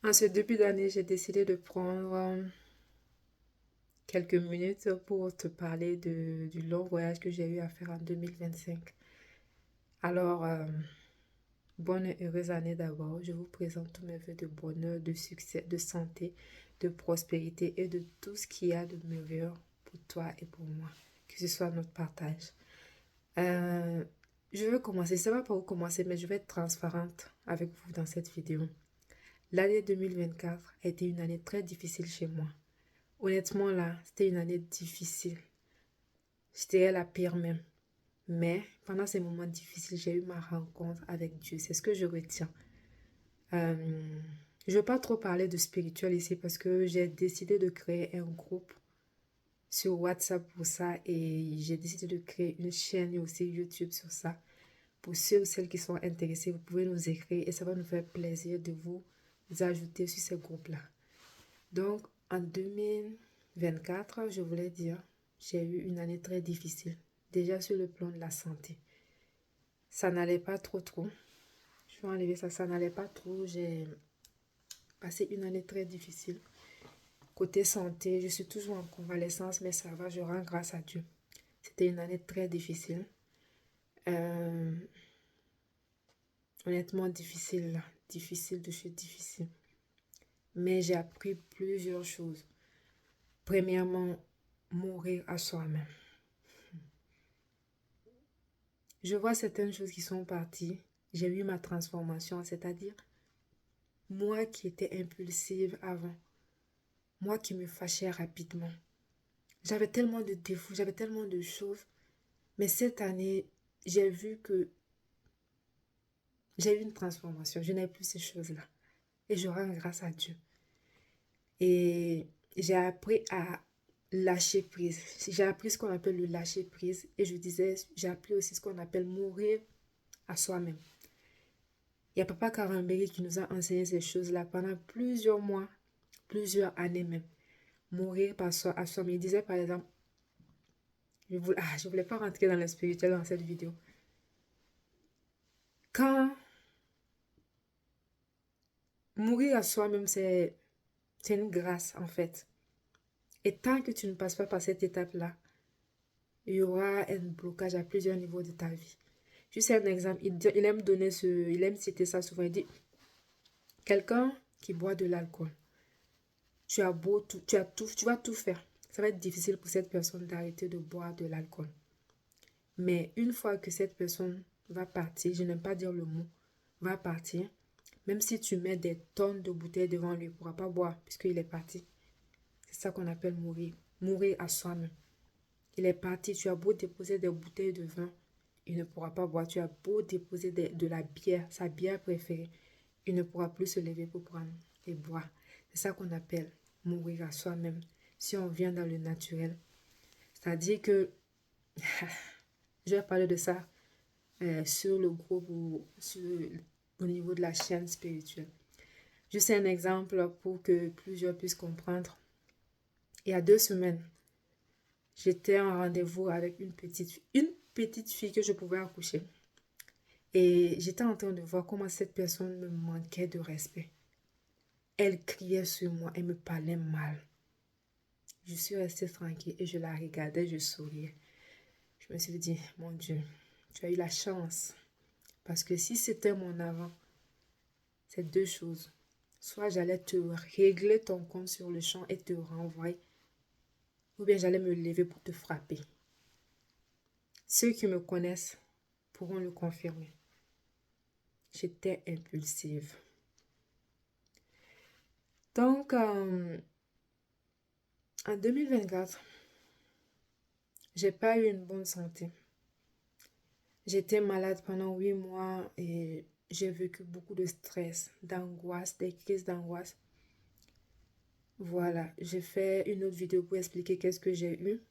En ce début d'année, j'ai décidé de prendre quelques minutes pour te parler du long voyage que j'ai eu à faire en 2025. Alors, bonne et heureuse année d'abord. Je vous présente tous mes vœux de bonheur, de succès, de santé, de prospérité et de tout ce qu'il y a de meilleur pour toi et pour moi. Que ce soit notre partage. Euh, je veux commencer, je ne sais pas par où commencer, mais je vais être transparente avec vous dans cette vidéo. L'année 2024 a été une année très difficile chez moi. Honnêtement, là, c'était une année difficile. Je dirais la pire même. Mais pendant ces moments difficiles, j'ai eu ma rencontre avec Dieu. C'est ce que je retiens. Je ne veux pas trop parler de spirituel ici parce que j'ai décidé de créer un groupe sur WhatsApp pour ça et j'ai décidé de créer une chaîne et aussi YouTube sur ça. Pour ceux ou celles qui sont intéressés, vous pouvez nous écrire et ça va nous faire plaisir de vous ajouter sur ces groupes-là. Donc, en 2024, je voulais dire, j'ai eu une année très difficile. Déjà sur le plan de la santé. Ça n'allait pas trop. Je vais enlever ça, ça n'allait pas trop. J'ai passé une année très difficile. Côté santé, je suis toujours en convalescence, mais ça va, je rends grâce à Dieu. C'était une année très difficile. Euh, honnêtement, difficile là. Difficile de chez difficile. Mais j'ai appris plusieurs choses. Premièrement, mourir à soi-même. Je vois certaines choses qui sont parties. J'ai eu ma transformation, c'est-à-dire moi qui étais impulsive avant, moi qui me fâchais rapidement. J'avais tellement de défauts, j'avais tellement de choses. Mais cette année, j'ai vu que j'ai eu une transformation. Je n'ai plus ces choses-là. Et je rends grâce à Dieu. Et j'ai appris à lâcher prise. J'ai appris ce qu'on appelle le lâcher prise. Et je disais, j'ai appris aussi ce qu'on appelle mourir à soi-même. Il y a Papa Karambéry qui nous a enseigné ces choses-là pendant plusieurs mois, plusieurs années même. Mourir par soi, à soi. Mais il disait par exemple, je voulais pas rentrer dans le spirituel dans cette vidéo. Quand mourir à soi-même, c'est une grâce en fait. Et tant que tu ne passes pas par cette étape-là, il y aura un blocage à plusieurs niveaux de ta vie. Juste un exemple, il aime citer ça souvent. Il dit, quelqu'un qui boit de l'alcool, tu as beau tout, tu vas tout faire. Ça va être difficile pour cette personne d'arrêter de boire de l'alcool. Mais une fois que cette personne va partir, je n'aime pas dire le mot, va partir, même si tu mets des tonnes de bouteilles devant lui, il ne pourra pas boire puisqu'il est parti. C'est ça qu'on appelle mourir. Mourir à soi-même. Il est parti, tu as beau déposer des bouteilles de vin, il ne pourra pas boire. Tu as beau déposer de la bière, sa bière préférée, il ne pourra plus se lever pour prendre et boire. C'est ça qu'on appelle mourir à soi-même. Si on vient dans le naturel. C'est-à-dire que je vais parler de ça sur le groupe ou au niveau de la chaîne spirituelle. Juste un exemple pour que plusieurs puissent comprendre. Il y a 2 semaines, j'étais en rendez-vous avec une petite fille que je pouvais accoucher. Et j'étais en train de voir comment cette personne me manquait de respect. Elle criait sur moi, elle me parlait mal. Je suis restée tranquille et je la regardais, je souriais. Je me suis dit, mon Dieu, tu as eu la chance. Parce que si c'était mon avant, c'est deux choses. Soit j'allais te régler ton compte sur le champ et te renvoyer, ou bien j'allais me lever pour te frapper. Ceux qui me connaissent pourront le confirmer. J'étais impulsive. Donc, en 2024, j'ai pas eu une bonne santé. J'étais malade pendant 8 mois et j'ai vécu beaucoup de stress, d'angoisse, des crises d'angoisse. Voilà, j'ai fait une autre vidéo pour expliquer qu'est-ce que j'ai eu.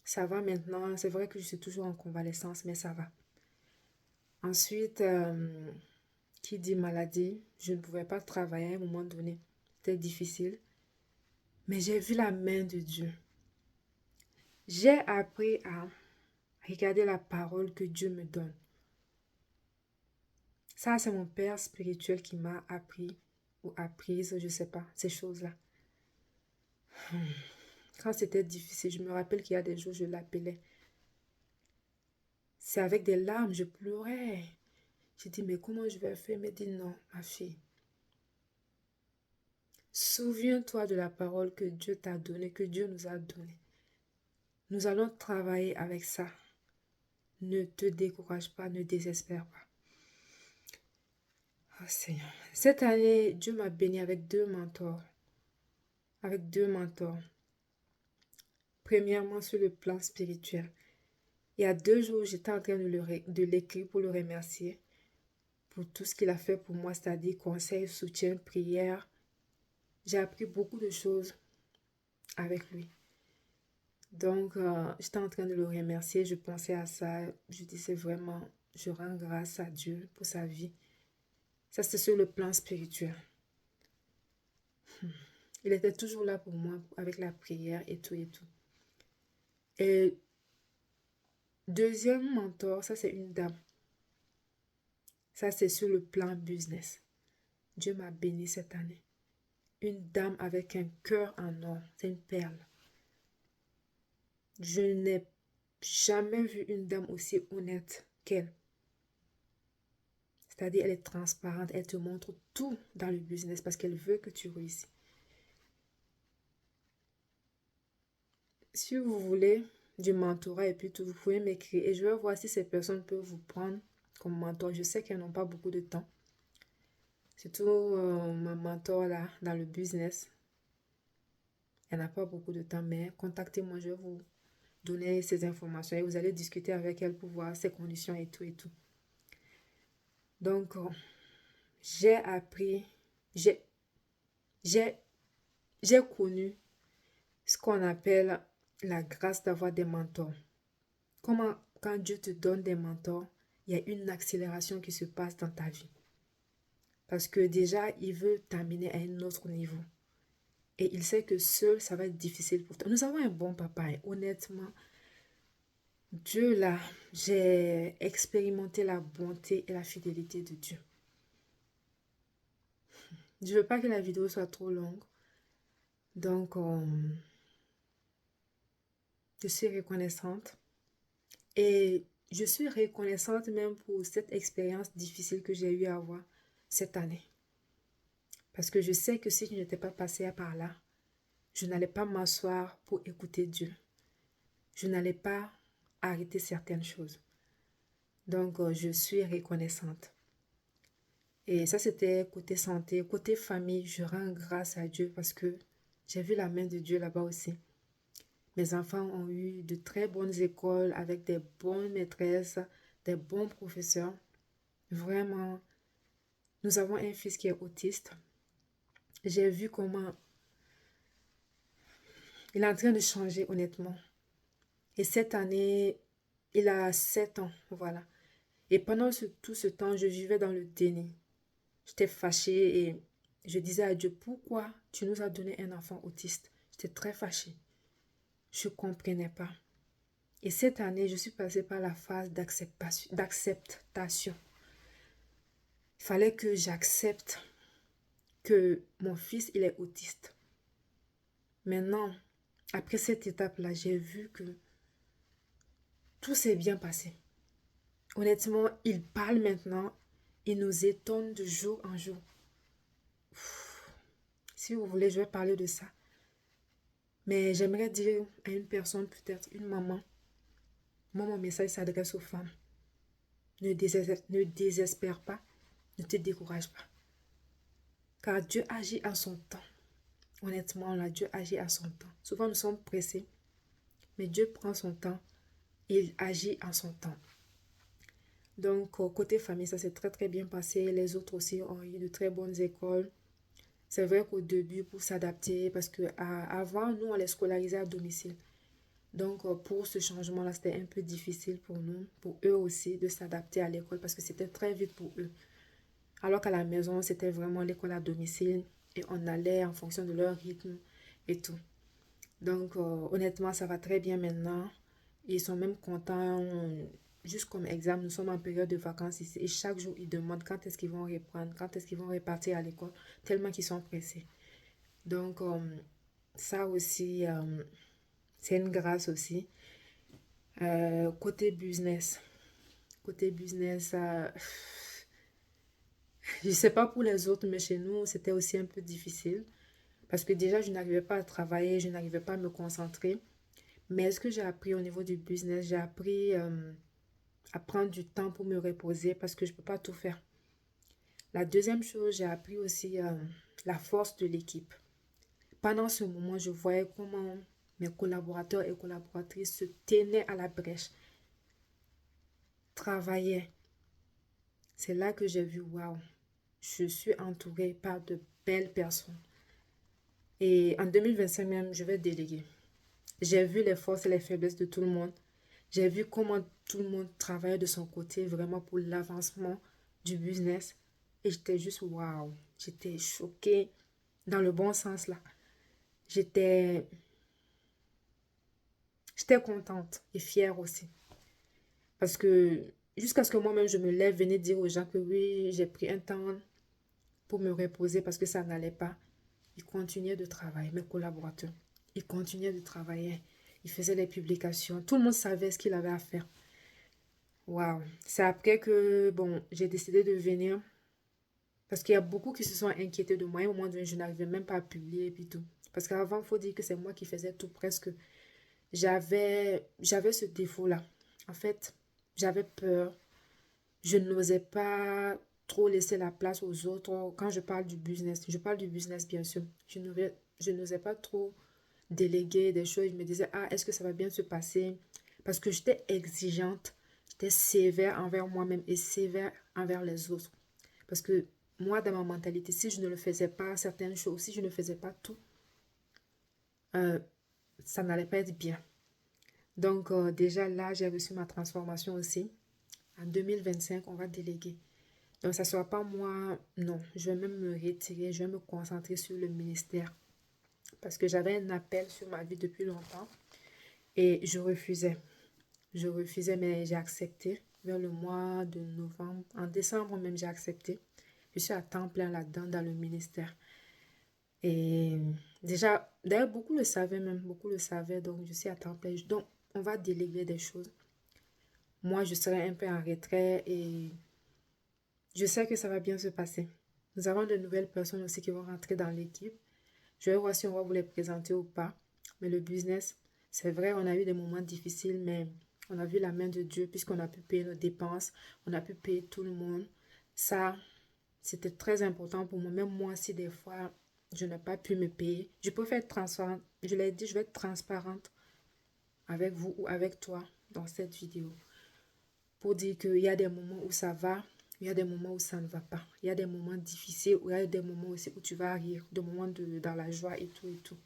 Ça va maintenant, c'est vrai que je suis toujours en convalescence, mais ça va. Ensuite, qui dit maladie, je ne pouvais pas travailler à un moment donné. C'était difficile, mais j'ai vu la main de Dieu. J'ai appris à regarder la parole que Dieu me donne. Ça, c'est mon père spirituel qui m'a appris ou apprise, je sais pas, ces choses-là. Quand c'était difficile, je me rappelle qu'il y a des jours, je l'appelais. C'est avec des larmes, je pleurais. J'ai dit, mais comment je vais faire? Elle m'a dit, non, ma fille. Souviens-toi de la parole que Dieu t'a donnée, que Dieu nous a donnée. Nous allons travailler avec ça. Ne te décourage pas, ne désespère pas. Oh Seigneur. Cette année, Dieu m'a béni avec deux mentors. Avec deux mentors. Premièrement, sur le plan spirituel. Il y a 2 jours, j'étais en train de l'écrire pour le remercier pour tout ce qu'il a fait pour moi, c'est-à-dire conseil, soutien, prière. J'ai appris beaucoup de choses avec lui. Donc, j'étais en train de le remercier, je pensais à ça, je disais vraiment, je rends grâce à Dieu pour sa vie. Ça, c'est sur le plan spirituel. Il était toujours là pour moi avec la prière et tout et tout. Et deuxième mentor, ça c'est une dame. Ça c'est sur le plan business. Dieu m'a béni cette année. Une dame avec un cœur en or, c'est une perle. Je n'ai jamais vu une dame aussi honnête qu'elle. C'est-à-dire, elle est transparente, elle te montre tout dans le business parce qu'elle veut que tu réussisses. Si vous voulez du mentorat et puis tout, vous pouvez m'écrire et je vais voir si ces personnes peuvent vous prendre comme mentor. Je sais qu'elles n'ont pas beaucoup de temps. Surtout ma mentor là, dans le business. Elle n'a pas beaucoup de temps, mais contactez-moi, je vais vous donner ces informations et vous allez discuter avec elle pour voir ses conditions et tout et tout. Donc, j'ai appris, j'ai j'ai connu ce qu'on appelle la grâce d'avoir des mentors. Comment, quand Dieu te donne des mentors, il y a une accélération qui se passe dans ta vie. Parce que déjà, il veut t'amener à un autre niveau. Et il sait que seul, ça va être difficile pour toi. Nous avons un bon papa, et honnêtement, Dieu là, j'ai expérimenté la bonté et la fidélité de Dieu. Je ne veux pas que la vidéo soit trop longue. Donc, je suis reconnaissante. Et je suis reconnaissante même pour cette expérience difficile que j'ai eu à avoir cette année. Parce que je sais que si je n'étais pas passée par là, je n'allais pas m'asseoir pour écouter Dieu. Je n'allais pas arrêter certaines choses. Donc, je suis reconnaissante. Et ça, c'était côté santé. Côté famille, je rends grâce à Dieu parce que j'ai vu la main de Dieu là-bas aussi. Mes enfants ont eu de très bonnes écoles avec des bonnes maîtresses, des bons professeurs. Vraiment, nous avons un fils qui est autiste. J'ai vu comment il est en train de changer honnêtement. Et cette année, il a 7 ans, voilà. Et pendant tout ce temps, je vivais dans le déni. J'étais fâchée et je disais à Dieu, pourquoi tu nous as donné un enfant autiste? J'étais très fâchée. Je ne comprenais pas. Et cette année, je suis passée par la phase d'acceptation. Il fallait que j'accepte que mon fils, il est autiste. Maintenant, après cette étape-là, j'ai vu que tout s'est bien passé. Honnêtement, il parle maintenant. Il nous étonne de jour en jour. Si vous voulez, je vais parler de ça. Mais j'aimerais dire à une personne, peut-être une maman, moi, mon message s'adresse aux femmes. Ne désespère pas, ne te décourage pas. Car Dieu agit à son temps. Honnêtement, là, Dieu agit à son temps. Souvent, nous sommes pressés, mais Dieu prend son temps et il agit à son temps. Donc, côté famille, ça s'est très très bien passé. Les autres aussi ont eu de très bonnes écoles. C'est vrai qu'au début, pour s'adapter, parce qu'avant, nous, on les scolarisait à domicile. Donc, pour ce changement-là, c'était un peu difficile pour nous, pour eux aussi, de s'adapter à l'école parce que c'était très vite pour eux. Alors qu'à la maison, c'était vraiment l'école à domicile et on allait en fonction de leur rythme et tout. Donc, honnêtement, ça va très bien maintenant. Ils sont même contents. juste comme exemple, nous sommes en période de vacances ici et chaque jour, ils demandent quand est-ce qu'ils vont reprendre, quand est-ce qu'ils vont repartir à l'école, tellement qu'ils sont pressés. Donc, ça aussi, c'est une grâce aussi. Côté business. Côté business, je ne sais pas pour les autres, mais chez nous, c'était aussi un peu difficile. Parce que déjà, je n'arrivais pas à travailler, je n'arrivais pas à me concentrer. Mais ce que j'ai appris au niveau du business, j'ai appris à prendre du temps pour me reposer parce que je ne peux pas tout faire. La deuxième chose, j'ai appris aussi la force de l'équipe. Pendant ce moment, je voyais comment mes collaborateurs et collaboratrices se tenaient à la brèche, travaillaient. C'est là que j'ai vu, waouh, je suis entourée par de belles personnes. Et en 2025 même, je vais déléguer. J'ai vu les forces et les faiblesses de tout le monde. J'ai vu comment tout le monde travaillait de son côté vraiment pour l'avancement du business. Et j'étais juste waouh. J'étais choquée dans le bon sens là. J'étais j'étais contente et fière aussi. Parce que jusqu'à ce que moi-même je me lève, venir dire aux gens que oui, j'ai pris un temps pour me reposer parce que ça n'allait pas. Ils continuaient de travailler, mes collaborateurs. Ils continuaient de travailler. Ils faisaient les publications. Tout le monde savait ce qu'il avait à faire. Waouh. C'est après que, bon, j'ai décidé de venir. Parce qu'il y a beaucoup qui se sont inquiétés de moi. À un moment donné, je n'arrivais même pas à publier et puis tout. Parce qu'avant, il faut dire que c'est moi qui faisais tout presque. J'avais ce défaut-là. En fait, j'avais peur. Je n'osais pas trop laisser la place aux autres quand je parle du business. Je parle du business, bien sûr. Je n'osais pas trop déléguer des choses. Je me disais, ah, est-ce que ça va bien se passer? Parce que j'étais exigeante, j'étais sévère envers moi-même et sévère envers les autres. Parce que moi, dans ma mentalité, si je ne le faisais pas, certaines choses, si je ne faisais pas tout, euh, ça n'allait pas être bien. Donc, déjà là, j'ai reçu ma transformation aussi. En 2025, on va déléguer. Donc, ça ne sera pas moi, non. Je vais même me retirer, je vais me concentrer sur le ministère. Parce que j'avais un appel sur ma vie depuis longtemps et je refusais. Je refusais, mais j'ai accepté vers le mois de novembre. En décembre même, j'ai accepté. Je suis à temps plein là-dedans, dans le ministère. Et déjà, d'ailleurs, beaucoup le savaient même, beaucoup le savaient, donc je suis à temps plein. Donc, on va déléguer des choses. Moi, je serai un peu en retrait et je sais que ça va bien se passer. Nous avons de nouvelles personnes aussi qui vont rentrer dans l'équipe. Je vais voir si on va vous les présenter ou pas. Mais le business, c'est vrai, on a eu des moments difficiles, mais on a vu la main de Dieu puisqu'on a pu payer nos dépenses, on a pu payer tout le monde. Ça, c'était très important pour moi. Même moi, si des fois, je n'ai pas pu me payer, je préfère être transparente. Je l'ai dit, je vais être transparente avec vous ou avec toi dans cette vidéo pour dire qu'il y a des moments où ça va, il y a des moments où ça ne va pas. Il y a des moments difficiles, il y a des moments aussi où tu vas rire, des moments dans la joie et tout et tout.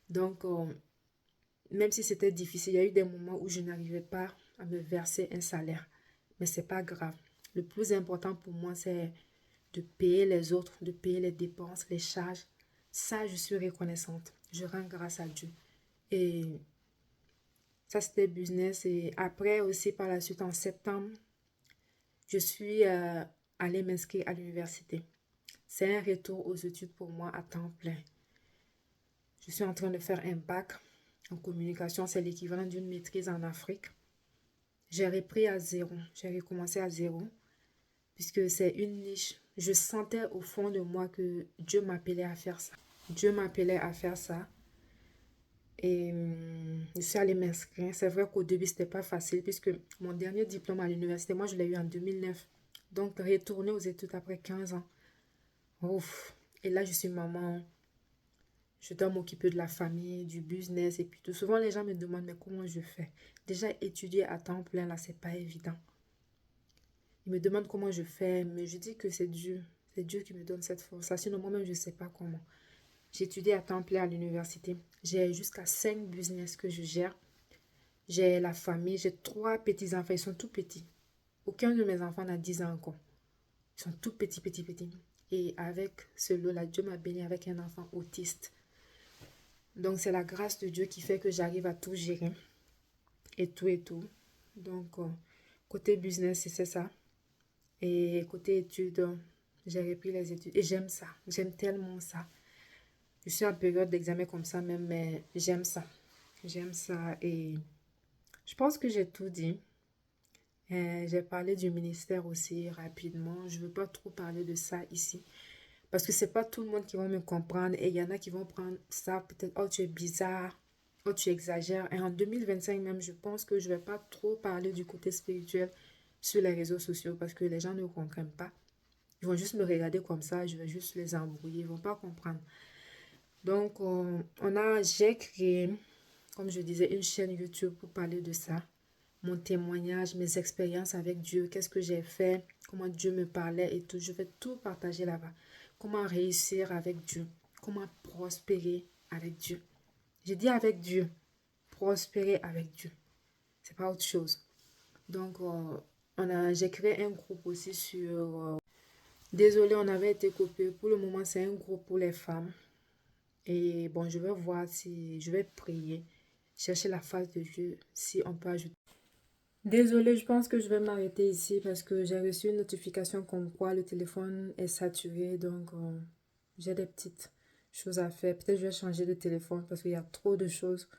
Donc, même si c'était difficile, il y a eu des moments où je n'arrivais pas à me verser un salaire. Mais c'est pas grave. Le plus important pour moi, c'est de payer les autres, de payer les dépenses, les charges. Ça, je suis reconnaissante. Je rends grâce à Dieu. Et ça, c'était business. Et après aussi, par la suite, en septembre, je suis allée m'inscrire à l'université. C'est un retour aux études pour moi à temps plein. Je suis en train de faire un bac en communication. C'est l'équivalent d'une maîtrise en Afrique. J'ai repris à zéro. J'ai recommencé à zéro. Puisque c'est une niche. Je sentais au fond de moi que Dieu m'appelait à faire ça. Dieu m'appelait à faire ça. Et je suis allée m'inscrire. C'est vrai qu'au début, c'était pas facile puisque mon dernier diplôme à l'université, moi, je l'ai eu en 2009. Donc, retourner aux études après 15 ans. Ouf. Et là, je suis maman. Je dois m'occuper de la famille, du business et puis tout. Souvent, les gens me demandent, mais comment je fais? Déjà, étudier à temps plein, là, c'est pas évident. Ils me demandent comment je fais, mais je dis que c'est Dieu. C'est Dieu qui me donne cette force. Sinon, moi-même, je ne sais pas comment. J'étudie à temps plein à l'université. J'ai jusqu'à 5 business que je gère. J'ai la famille. J'ai 3 petits-enfants. Ils sont tout petits. Aucun de mes enfants n'a 10 ans encore. Ils sont tout petits, petits, petits. Et avec ce lot-là, Dieu m'a béni avec un enfant autiste. Donc, c'est la grâce de Dieu qui fait que j'arrive à tout gérer. Et tout et tout. Donc, Côté business, c'est ça. Et côté études, j'ai repris les études. Et j'aime ça. J'aime tellement ça. Je suis en période d'examen comme ça même, mais j'aime ça. J'aime ça. Et je pense que j'ai tout dit. J'ai parlé du ministère aussi rapidement. Je ne veux pas trop parler de ça ici. Parce que c'est pas tout le monde qui va me comprendre. Et il y en a qui vont prendre ça peut-être, oh tu es bizarre, oh tu exagères. Et en 2025 même, je pense que je vais pas trop parler du côté spirituel sur les réseaux sociaux parce que les gens ne comprennent pas. Ils vont juste me regarder comme ça, je vais juste les embrouiller, ils vont pas comprendre. Donc, j'ai créé, comme je disais, une chaîne YouTube pour parler de ça. Mon témoignage, mes expériences avec Dieu, qu'est-ce que j'ai fait, comment Dieu me parlait et tout. Je vais tout partager là-bas. Comment réussir avec Dieu, comment prospérer avec Dieu. J'ai dit avec Dieu, prospérer avec Dieu. C'est pas autre chose. Donc, j'ai créé un groupe aussi sur... désolé, on avait été coupé. Pour le moment, c'est un groupe pour les femmes. Et bon, je vais voir si... Je vais prier, chercher la face de Dieu, si on peut ajouter. Désolée, je pense que je vais m'arrêter ici parce que j'ai reçu une notification comme quoi le téléphone est saturé. Donc, j'ai des petites choses à faire. Peut-être je vais changer de téléphone parce qu'il y a trop de choses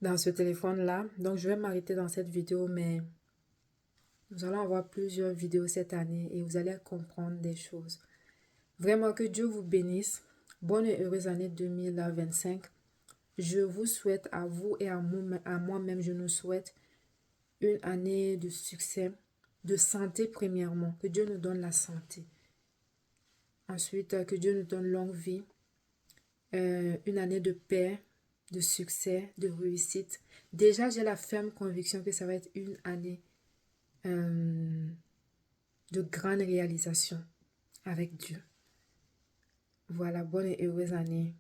dans ce téléphone-là. Donc, je vais m'arrêter dans cette vidéo, mais nous allons avoir plusieurs vidéos cette année et vous allez comprendre des choses. Vraiment, que Dieu vous bénisse. Bonne et heureuse année 2025. Je vous souhaite à vous et à moi-même, je nous souhaite une année de succès, de santé premièrement. Que Dieu nous donne la santé. Ensuite, que Dieu nous donne longue vie. Une année de paix, de succès, de réussite. Déjà, j'ai la ferme conviction que ça va être une année de grande réalisation avec Dieu. Voilà, bonne et heureuse année